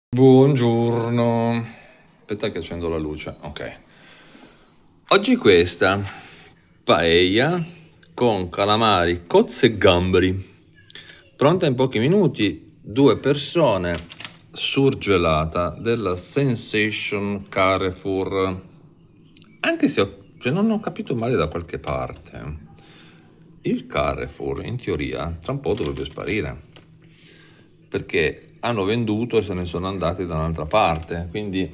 Buongiorno. Aspetta che accendo la luce. Ok. Oggi questa paella con calamari, cozze e gamberi. Pronta in pochi minuti, 2 persone, surgelata della Sensation Carrefour. Anche se non ho capito male da qualche parte, il Carrefour in teoria tra un po' dovrebbe sparire, perché hanno venduto e se ne sono andati da un'altra parte, quindi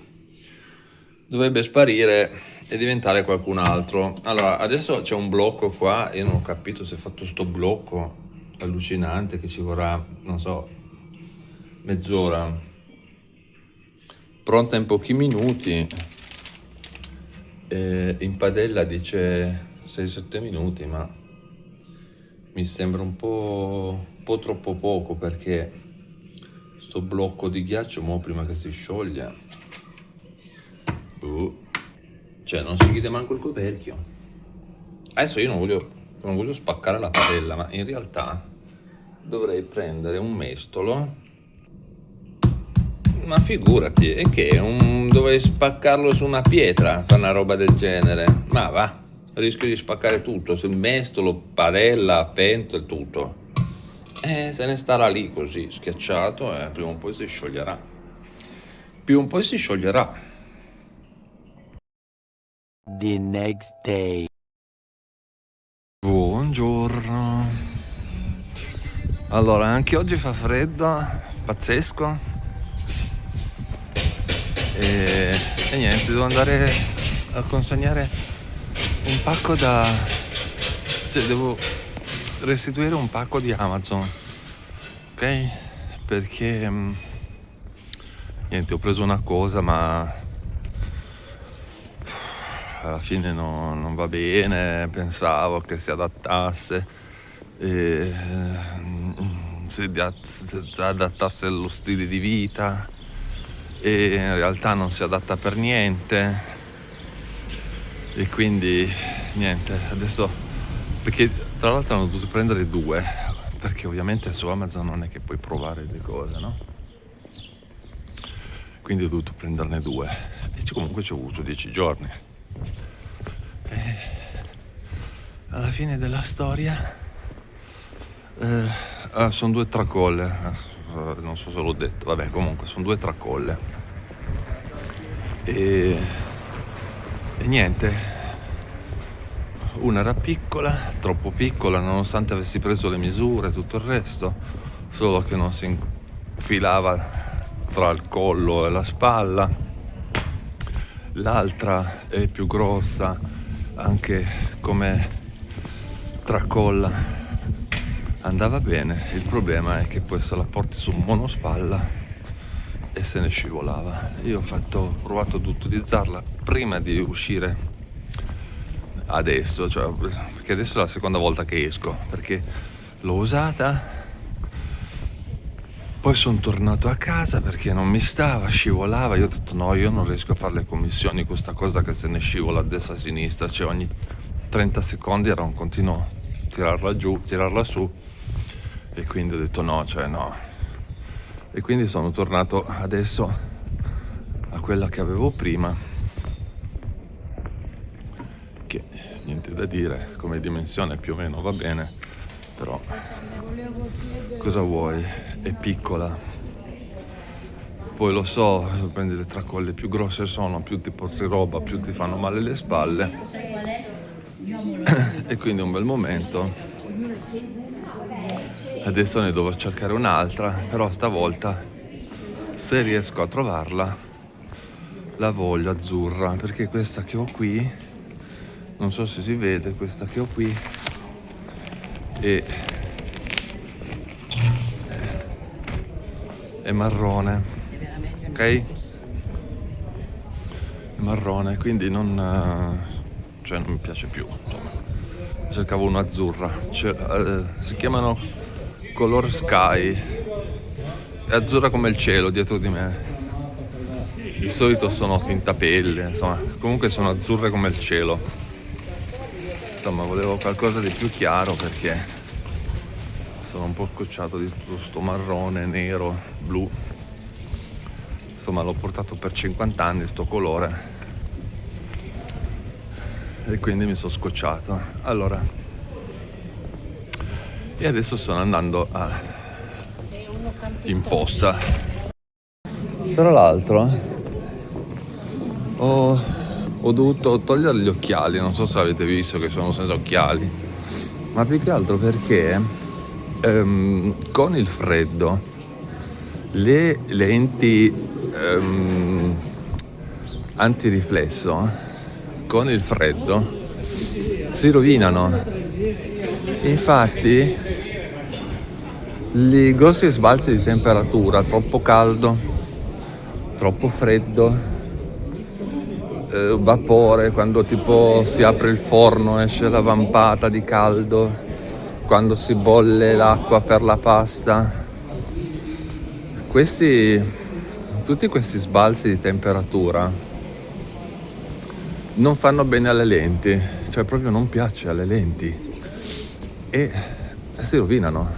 dovrebbe sparire e diventare qualcun altro. Allora, adesso c'è un blocco qua, io non ho capito se è fatto sto blocco allucinante che ci vorrà, non so, mezz'ora. Pronta in pochi minuti. In padella dice 6-7 minuti, ma mi sembra un po' troppo poco, perché sto blocco di ghiaccio mo prima che si scioglia, cioè non si chiude manco il coperchio. Adesso io non voglio spaccare la padella, ma in realtà dovrei prendere un mestolo. Ma figurati, e che dovrei spaccarlo su una pietra, fare una roba del genere? Ma va, rischio di spaccare tutto, sul mestolo, padella, pentola, tutto. Se ne starà lì così, schiacciato, e prima o poi si scioglierà. Prima o poi si scioglierà. The next day. Buongiorno. Allora, anche oggi fa freddo, pazzesco. E niente, devo andare a consegnare un pacco devo restituire un pacco di Amazon, ok? Perché niente, ho preso una cosa ma alla fine non va bene, pensavo che si adattasse, si adattasse allo stile di vita, e in realtà non si adatta per niente, e quindi niente, adesso, perché tra l'altro hanno dovuto prendere 2, perché ovviamente su Amazon non è che puoi provare le cose, no? Quindi ho dovuto prenderne 2 e comunque ci ho avuto 10 giorni. E alla fine della storia sono 2 tracolle, non so se l'ho detto, vabbè, comunque sono 2 tracolle e niente, una era piccola, troppo piccola nonostante avessi preso le misure e tutto il resto, solo che non si infilava tra il collo e la spalla. L'altra è più grossa, anche come tracolla andava bene. Il problema è che poi se la porti su un monospalla e se ne scivolava. Io ho provato ad utilizzarla prima di uscire adesso, cioè, perché adesso è la seconda volta che esco, perché l'ho usata, poi sono tornato a casa perché non mi stava, scivolava. Io ho detto no, io non riesco a fare le commissioni con sta cosa che se ne scivola a destra a sinistra, cioè ogni 30 secondi era un continuo tirarla giù, tirarla su, e quindi ho detto no, cioè no. E quindi sono tornato adesso a quella che avevo prima, che niente da dire, come dimensione più o meno va bene, però cosa vuoi, è piccola. Poi lo so, se prendi le tracolle più grosse sono, più ti porti roba, più ti fanno male le spalle, e quindi è un bel momento. Adesso ne devo cercare un'altra, però stavolta, se riesco a trovarla, la voglio azzurra, perché questa che ho qui, non so se si vede, questa che ho qui è marrone, ok? È marrone, quindi non mi piace più, insomma. Cercavo un'azzurra, si chiamano Color Sky, è azzurra come il cielo dietro di me. Di solito sono fintapelle, insomma, comunque sono azzurre come il cielo. Insomma, volevo qualcosa di più chiaro perché sono un po' scocciato di tutto sto marrone, nero, blu. insomma l'ho portato per 50 anni sto colore e quindi mi sono scocciato. Allora, e adesso sono andando in posta. Tra l'altro ho dovuto togliere gli occhiali, non so se avete visto che sono senza occhiali, ma più che altro perché con il freddo le lenti antiriflesso con il freddo si rovinano. Infatti i grossi sbalzi di temperatura, troppo caldo, troppo freddo, vapore, quando tipo si apre il forno esce la vampata di caldo, quando si bolle l'acqua per la pasta, tutti questi sbalzi di temperatura non fanno bene alle lenti, cioè proprio non piace alle lenti e si rovinano.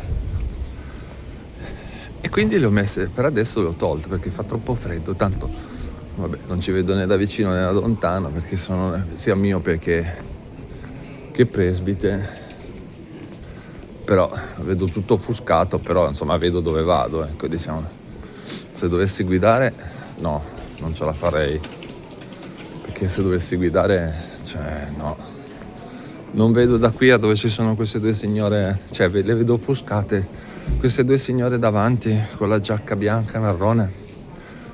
E quindi le ho messe, per adesso le ho tolte perché fa troppo freddo, tanto vabbè, non ci vedo né da vicino né da lontano perché sono sia miope che presbite, però vedo tutto offuscato, però insomma vedo dove vado, ecco, diciamo. Se dovessi guidare, no, non ce la farei, perché se dovessi guidare, cioè no, non vedo da qui a dove ci sono queste due signore, cioè le vedo offuscate, queste due signore davanti con la giacca bianca e marrone.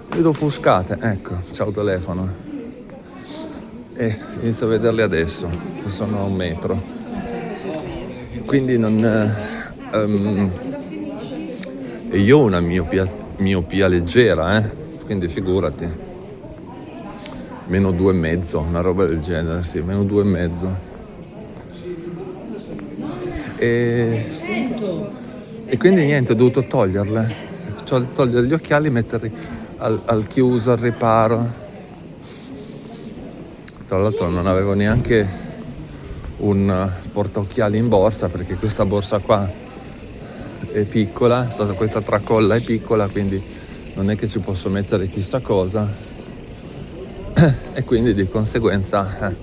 Vedo offuscate, ecco, c'è il telefono e inizio a vederle adesso, sono a 1 metro, quindi non e io ho una miopia leggera, quindi figurati, -2,5, una roba del genere, sì, -2,5 e quindi niente, ho dovuto toglierle, cioè togliere gli occhiali e metterli al chiuso, al riparo. Tra l'altro non avevo neanche un portaocchiali in borsa perché questa borsa qua è piccola, questa tracolla è piccola, quindi non è che ci posso mettere chissà cosa e quindi di conseguenza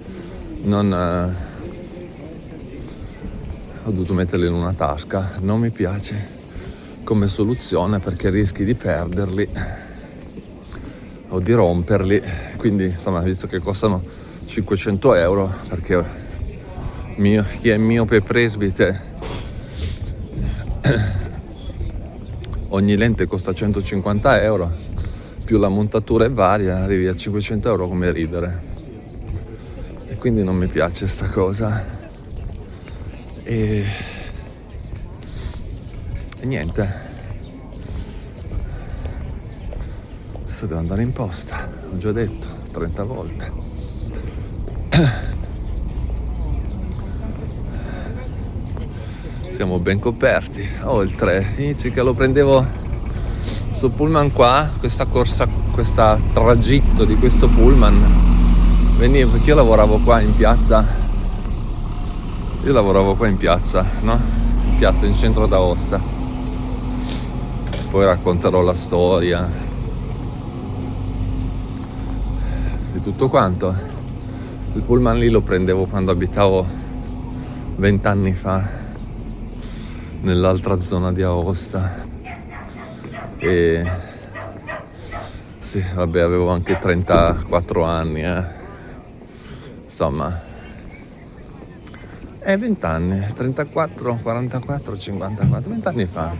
non ho dovuto metterli in una tasca. Non mi piace come soluzione perché rischi di perderli o di romperli, quindi insomma, visto che costano 500 euro, perché chi è miope e presbite ogni lente costa 150 euro, più la montatura è varia, arrivi a 500 euro come ridere, e quindi non mi piace sta cosa e niente. Adesso devo andare in posta, ho già detto 30 volte. Siamo ben coperti. Oltre, inizi che lo prendevo sto pullman qua, questa corsa, questo tragitto di questo pullman. Venivo, perché io lavoravo qua in piazza, no? In piazza in centro d'Aosta. Poi racconterò la storia di tutto quanto. Il pullman lì lo prendevo quando abitavo 20 anni fa nell'altra zona di Aosta e sì, vabbè, avevo anche 34 anni, insomma 20 anni, 34, 44, 54, 20 anni fa.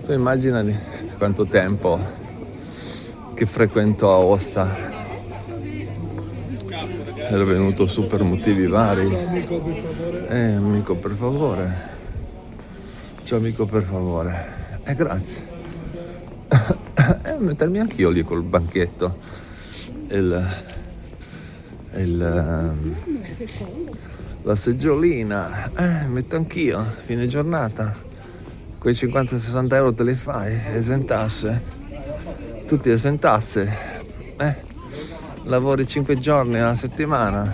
Tu immaginati quanto tempo che frequento Aosta. Era venuto su per motivi vari. Amico, per favore. Ciao amico, per favore. Grazie. Mettermi anch'io lì col banchetto. La seggiolina. Metto anch'io, fine giornata. Quei 50-60 euro te li fai, esentasse. Tutti esentasse. Lavori 5 giorni alla settimana,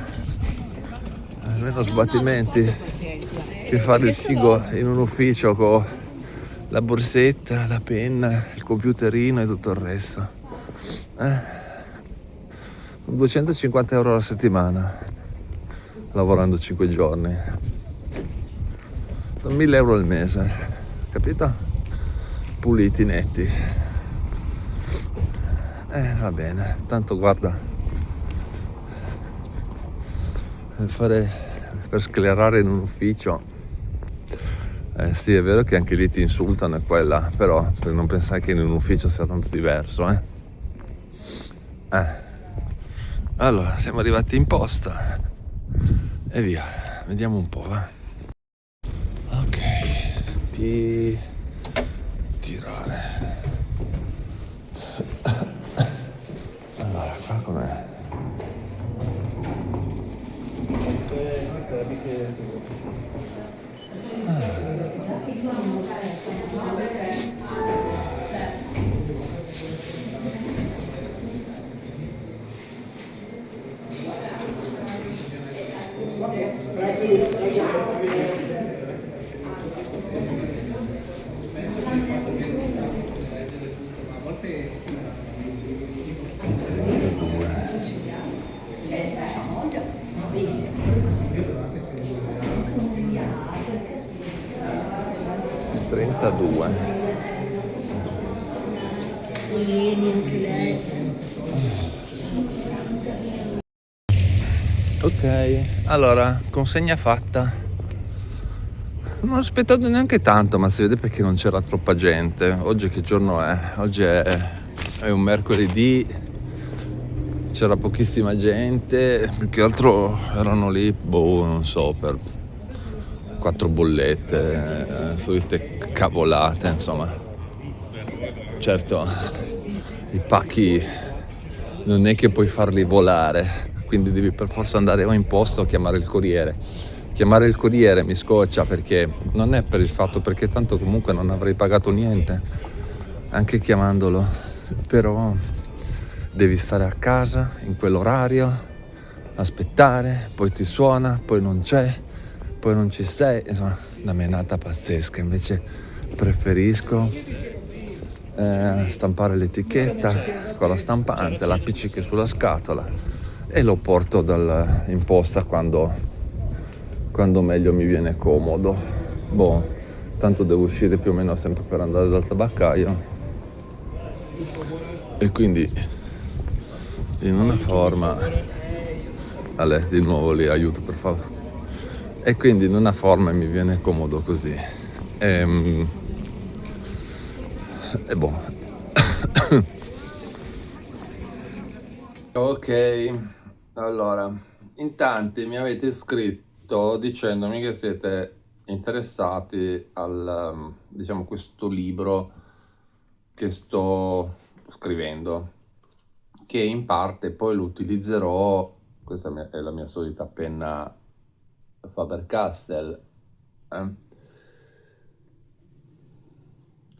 meno sbattimenti che fare il figo in un ufficio con la borsetta, la penna, il computerino e tutto il resto. €250 alla settimana, lavorando 5 giorni. Sono €1.000 al mese, capito? Puliti, netti. Va bene, tanto guarda, per sclerare in un ufficio, sì, è vero che anche lì ti insultano e quella, però per non pensare che in un ufficio sia tanto diverso, Allora, siamo arrivati in posta e via, vediamo un po', va. Ok, tirare. Allora, qua com'è? Trentadue. Ok, allora, consegna fatta. Non ho aspettato neanche tanto, ma si vede perché non c'era troppa gente. Oggi che giorno è? Oggi è un mercoledì, c'era pochissima gente, più che altro erano lì, non so, per 4 bollette, solite cavolate, insomma. Certo, i pacchi non è che puoi farli volare, quindi devi per forza andare o in posta o chiamare il corriere. Chiamare il corriere mi scoccia, perché non è per il fatto, perché tanto comunque non avrei pagato niente anche chiamandolo, però devi stare a casa in quell'orario, aspettare, poi ti suona, poi non c'è, poi non ci sei, insomma una menata pazzesca. Invece preferisco stampare l'etichetta con la stampante, la appiccichi sulla scatola e lo porto in posta quando meglio mi viene comodo. Tanto devo uscire più o meno sempre per andare dal tabaccaio, e quindi in una forma di nuovo lì, aiuto per favore, e quindi in una forma mi viene comodo così, e Ok, allora, in tanti mi avete scritto dicendomi che siete interessati diciamo, questo libro che sto scrivendo, che in parte poi lo utilizzerò. Questa è la mia solita penna Faber-Castell. Tra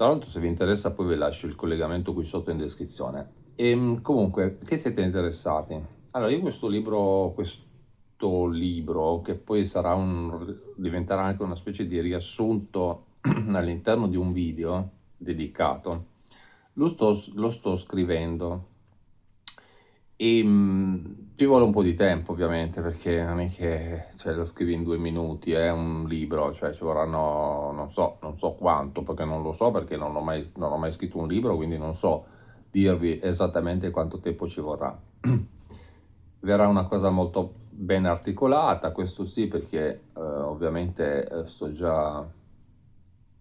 l'altro, se vi interessa, poi vi lascio il collegamento qui sotto in descrizione. Comunque, che siete interessati? Allora, io questo libro, che poi diventerà anche una specie di riassunto all'interno di un video dedicato, lo sto scrivendo. E ci vuole un po' di tempo, ovviamente, perché non è che lo scrivi in 2 minuti, è un libro, cioè ci vorranno, non so quanto, perché non lo so, perché non ho mai scritto un libro, quindi non so dirvi esattamente quanto tempo ci vorrà. Verrà una cosa molto ben articolata, questo sì, perché ovviamente sto già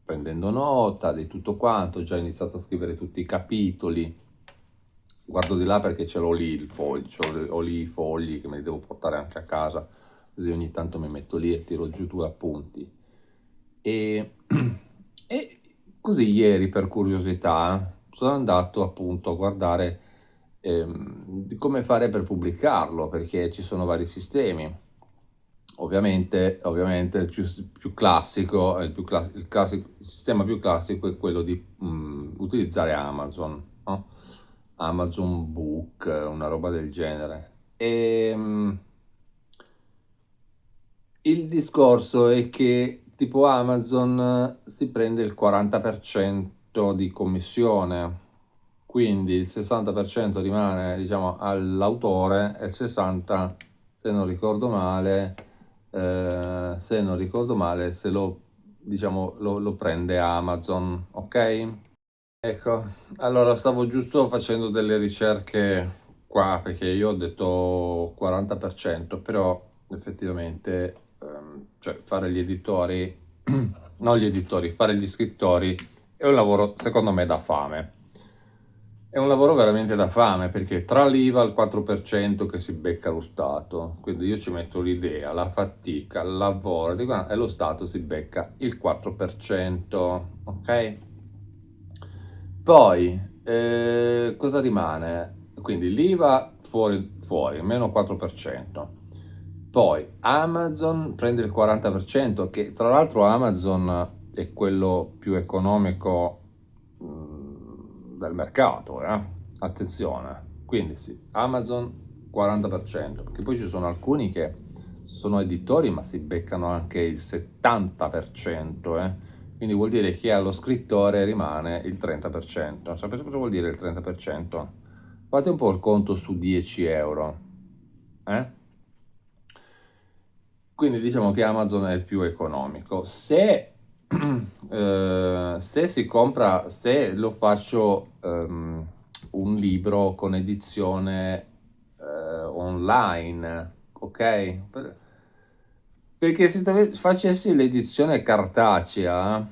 prendendo nota di tutto quanto, ho già iniziato a scrivere tutti i capitoli. Guardo di là perché ce l'ho lì il foglio, ho lì i fogli che me li devo portare anche a casa, così ogni tanto mi metto lì e tiro giù 2 appunti. E, e così ieri, per curiosità, sono andato appunto a guardare di come fare per pubblicarlo, perché ci sono vari sistemi. Ovviamente il più classico, il sistema più classico è quello di utilizzare Amazon, no? Amazon Book, una roba del genere. Il discorso è che tipo Amazon si prende il 40% di commissione, quindi il 60% rimane, diciamo, all'autore e il 60%, se non ricordo male, se lo, diciamo, lo prende Amazon, ok? Ecco, allora stavo giusto facendo delle ricerche qua perché io ho detto 40%, però effettivamente cioè fare gli editori, non gli editori, fare gli scrittori è un lavoro secondo me da fame. È un lavoro veramente da fame perché tra l'IVA al 4% che si becca lo Stato, quindi io ci metto l'idea, la fatica, il lavoro e lo Stato si becca il 4%, ok? Poi, cosa rimane? Quindi l'IVA fuori, meno 4%. Poi Amazon prende il 40%, che tra l'altro Amazon è quello più economico del mercato, attenzione. Quindi sì, Amazon 40%, perché poi ci sono alcuni che sono editori ma si beccano anche il 70%, quindi vuol dire che allo scrittore rimane il 30%. Sapete cosa vuol dire il 30%? Fate un po' il conto su 10 euro. Quindi diciamo che Amazon è il più economico. Se si compra, se lo faccio un libro con edizione online, ok? Perché se facessi l'edizione cartacea,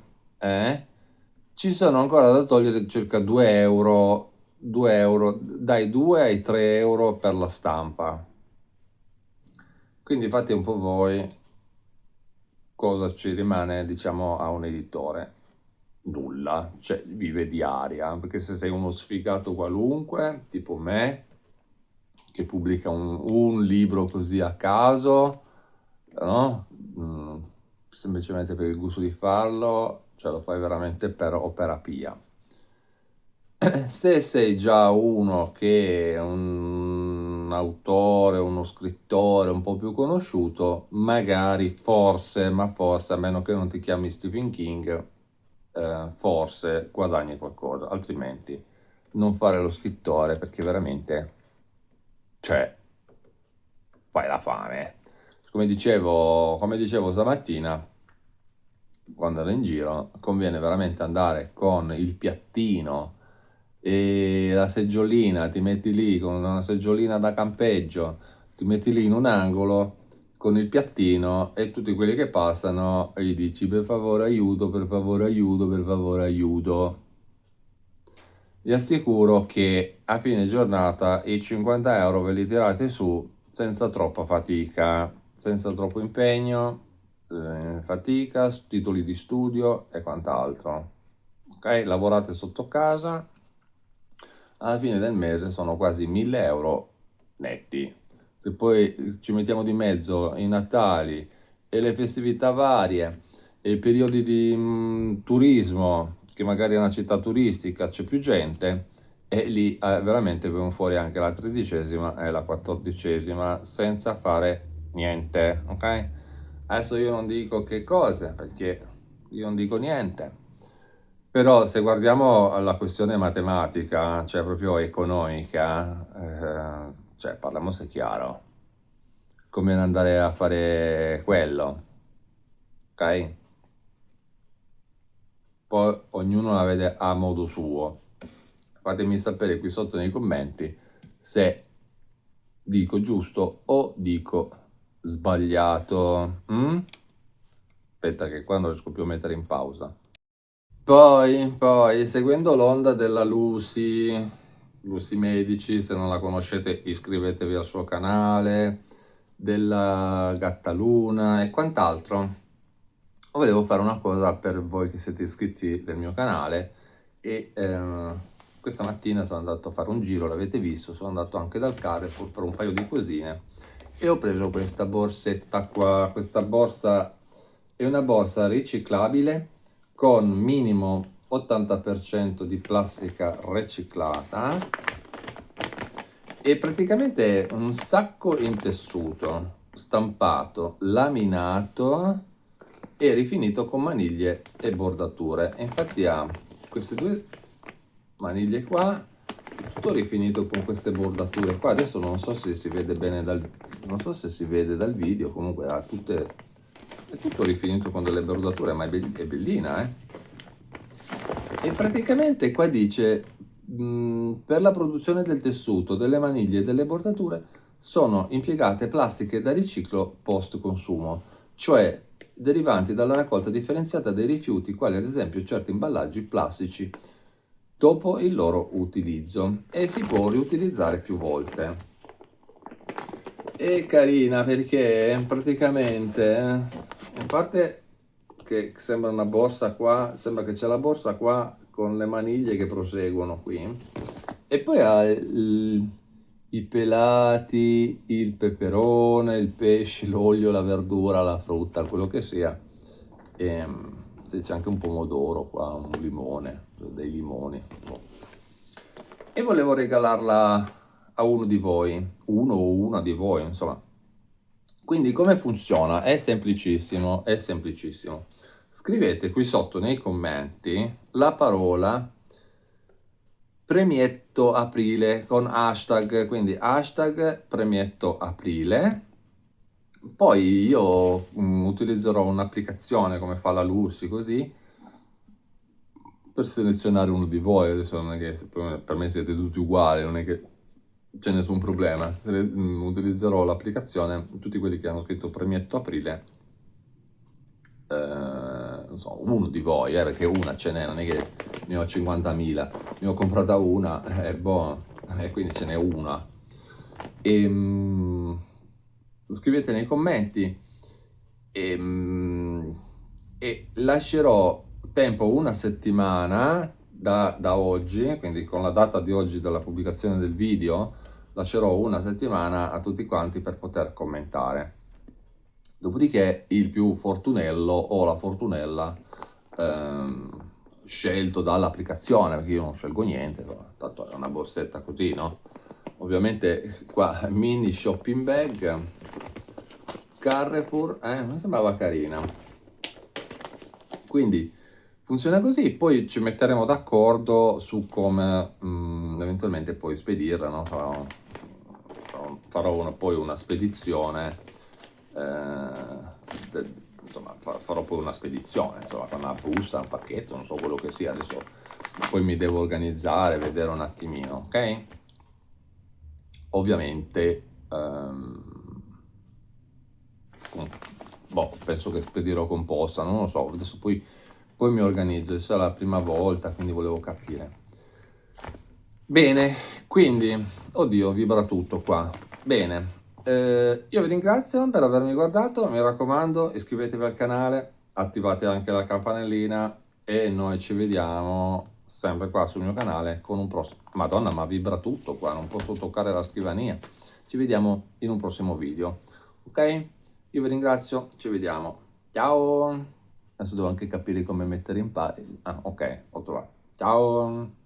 ci sono ancora da togliere circa 2 euro, dai 2 ai 3 euro per la stampa. Quindi fate un po' voi cosa ci rimane, diciamo, a un editore. Nulla, cioè vive di aria, perché se sei uno sfigato qualunque, tipo me, che pubblica un libro così a caso, no? Semplicemente per il gusto di farlo, cioè lo fai veramente per opera pia. Se sei già uno che è un autore, uno scrittore un po' più conosciuto, magari forse, ma forse, a meno che non ti chiami Stephen King, forse guadagni qualcosa, altrimenti non fare lo scrittore perché veramente, cioè, fai la fame. Come dicevo stamattina, quando ero in giro, conviene veramente andare con il piattino e la seggiolina, ti metti lì con una seggiolina da campeggio, ti metti lì in un angolo con il piattino e tutti quelli che passano gli dici per favore aiuto, per favore aiuto, per favore aiuto. Vi assicuro che a fine giornata i 50 euro ve li tirate su senza troppa fatica, senza troppo impegno, fatica, titoli di studio e quant'altro. Ok? Lavorate sotto casa, alla fine del mese sono quasi 1000 euro netti. Se poi ci mettiamo di mezzo i Natali e le festività varie e i periodi di turismo, che magari è una città turistica, c'è più gente, e lì veramente vengono fuori anche la 13ª e la 14ª senza fare niente, ok? Adesso io non dico che cose, perché io non dico niente, però se guardiamo la questione matematica, cioè proprio economica, cioè parliamoci chiaro, come andare a fare quello, ok? Poi ognuno la vede a modo suo. Fatemi sapere qui sotto nei commenti se dico giusto o dico sbagliato. Aspetta che qua non riesco più a mettere in pausa. Poi, seguendo l'onda della Lucy Medici, se non la conoscete iscrivetevi al suo canale, della Gattaluna e quant'altro. Volevo fare una cosa per voi che siete iscritti del mio canale e questa mattina sono andato a fare un giro, l'avete visto, sono andato anche dal Carrefour per un paio di cosine e ho preso questa borsetta qua. Questa borsa è una borsa riciclabile con minimo 80% di plastica riciclata e praticamente un sacco in tessuto stampato, laminato e rifinito con maniglie e bordature. E infatti ha queste due maniglie qua tutto rifinito con queste bordature qua. Adesso non so se si vede bene non so se si vede dal video, comunque è tutto rifinito con delle bordature, ma è bellina, E praticamente qua dice, per la produzione del tessuto, delle maniglie e delle bordature sono impiegate plastiche da riciclo post consumo, cioè derivanti dalla raccolta differenziata dei rifiuti, quali ad esempio certi imballaggi plastici, dopo il loro utilizzo, e si può riutilizzare più volte. È carina perché praticamente, in parte che sembra una borsa qua, sembra che c'è la borsa qua con le maniglie che proseguono qui, e poi ha i pelati, il peperone, il pesce, l'olio, la verdura, la frutta, quello che sia. E se c'è anche un pomodoro qua, un limone, dei limoni. E volevo regalarla a uno di voi, uno o una di voi, insomma. Quindi come funziona? È semplicissimo, è semplicissimo. Scrivete qui sotto nei commenti la parola Premietto Aprile con hashtag, quindi hashtag Premietto Aprile. Poi io utilizzerò un'applicazione come fa la Lucy, così, per selezionare uno di voi. Adesso non è che per me siete tutti uguali, non è che c'è nessun problema. Utilizzerò l'applicazione, tutti quelli che hanno scritto Premietto Aprile, non so, uno di voi, perché una ce n'è, non è che ne ho 50.000, ne ho comprata una, quindi ce n'è una. Scrivete nei commenti e lascerò tempo una settimana da oggi, quindi con la data di oggi della pubblicazione del video, lascerò una settimana a tutti quanti per poter commentare. Dopodiché il più fortunello o la fortunella scelto dall'applicazione, perché io non scelgo niente, tanto è una borsetta così, no? Ovviamente qua mini shopping bag, Carrefour, mi sembrava carina. Quindi funziona così, poi ci metteremo d'accordo su come eventualmente poi spedirla, no? Farò poi una spedizione, insomma farò poi una spedizione, insomma, con una busta, un pacchetto, non so quello che sia, adesso poi mi devo organizzare, vedere un attimino, ok? Ovviamente penso che spedirò con posta, non lo so, adesso poi mi organizzo, questa è la prima volta, quindi volevo capire. Bene, quindi, oddio, vibra tutto qua. Bene, io vi ringrazio per avermi guardato, mi raccomando, iscrivetevi al canale, attivate anche la campanellina e noi ci vediamo sempre qua sul mio canale con un prossimo... Madonna, ma vibra tutto qua, non posso toccare la scrivania. Ci vediamo in un prossimo video, ok? Io vi ringrazio, ci vediamo. Ciao! Adesso devo anche capire come mettere in pari. Ah, ok, ho trovato. Ciao!